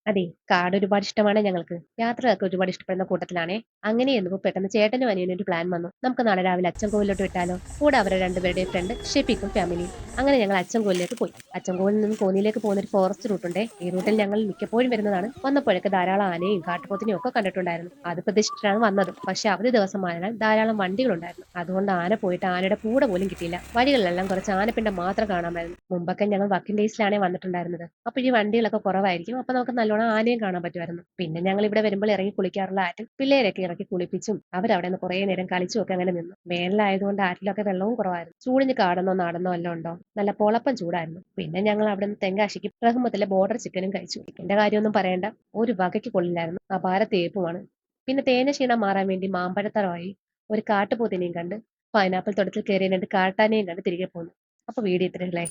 അതെ, കാട് ഒരുപാട് ഇഷ്ടമാണ് ഞങ്ങൾക്ക്. യാത്രയൊക്കെ ഒരുപാട് ഇഷ്ടപ്പെടുന്ന കൂട്ടത്തിലാണേ. അങ്ങനെയെന്നപ്പോ പെട്ടെന്ന് ചേട്ടനും അനിയനും ഒരു പ്ലാൻ വന്നു. നമുക്ക് നാളെ രാവിലെ അച്ചൻകോവിലോട്ട് വിട്ടാലോ? കൂടെ അവരുടെ രണ്ടുപേരുടെയും ഫ്രണ്ട് ഷെഫീഖും ഫാമിലിയും. അങ്ങനെ ഞങ്ങൾ അച്ചൻകോവിലേക്ക് പോയി. അച്ചൻകോവിൽ നിന്നും കോന്നിയിലേക്ക് പോകുന്ന ഒരു ഫോറസ്റ്റ് റൂട്ടുണ്ട്. ഈ റൂട്ടിൽ ഞങ്ങൾ മിക്കപ്പോഴും വരുന്നതാണ്. വന്നപ്പോഴൊക്കെ ധാരാളം ആനയും കാട്ടുപോത്തിനെയും ഒക്കെ കണ്ടിട്ടുണ്ടായിരുന്നു. അത് പ്രതീക്ഷിച്ചിട്ടാണ് വന്നത്. പക്ഷെ അവധി ദിവസമായതിനാൽ ധാരാളം വണ്ടികളുണ്ടായിരുന്നു. അതുകൊണ്ട് ആന പോയിട്ട് ആനയുടെ കൂടെ പോലും കിട്ടിയില്ല. വഴികളിലെല്ലാം കുറച്ച് ആനപ്പിണ്ടം മാത്രം കാണാമായിരുന്നു. മുമ്പൊക്കെ ഞങ്ങൾ വർക്കിംഗ് ഡേയ്സിലാണേ വന്നിട്ടുണ്ടായിരുന്നത്. അപ്പൊ ഈ വണ്ടികളൊക്കെ കുറവായിരിക്കും. അപ്പൊ നമുക്ക് നല്ലോണം ആനയും കാണാൻ പറ്റുമായിരുന്നു. പിന്നെ ഞങ്ങൾ ഇവിടെ വരുമ്പോൾ ഇറങ്ങി കുളിക്കാറുള്ള ആറ്റിൽ പിള്ളേരൊക്കെ ഇറക്കി കുളിപ്പിച്ചും അവരവിടെ നിന്ന് കുറേ നേരം കളിച്ചും ഒക്കെ അങ്ങനെ നിന്നു. വേനലായതുകൊണ്ട് ആറ്റിലൊക്കെ വെള്ളവും കുറവായിരുന്നു. ചൂടിന് കാടെന്നോ നാടെന്നോ വല്ലതും ഉണ്ടോ? നല്ല പൊളപ്പം ചൂടായിരുന്നു. പിന്നെ ഞങ്ങൾ അവിടെ നിന്ന് തെങ്കാശിക്ക് റഹ്മത്തിലെ ബോർഡർ ചിക്കനും കഴിച്ചു. ചിക്കന്റെ കാര്യമൊന്നും പറയണ്ട, ഒരു വകയ്ക്ക് കൊള്ളില്ലായിരുന്നു. അപാര തേപ്പുമാണ്. പിന്നെ തേന ക്ഷീണം മാറാൻ വേണ്ടി മാമ്പഴത്തറവായി ഒരു കാട്ടുപോത്തിനെയും കണ്ട് പൈനാപ്പിൾ തോട്ടത്തിൽ കയറി രണ്ട് കാട്ടാനെയും കണ്ട് തിരികെ പോന്നു. അപ്പൊ വീഡിയോ ഇത്രയല്ലേ.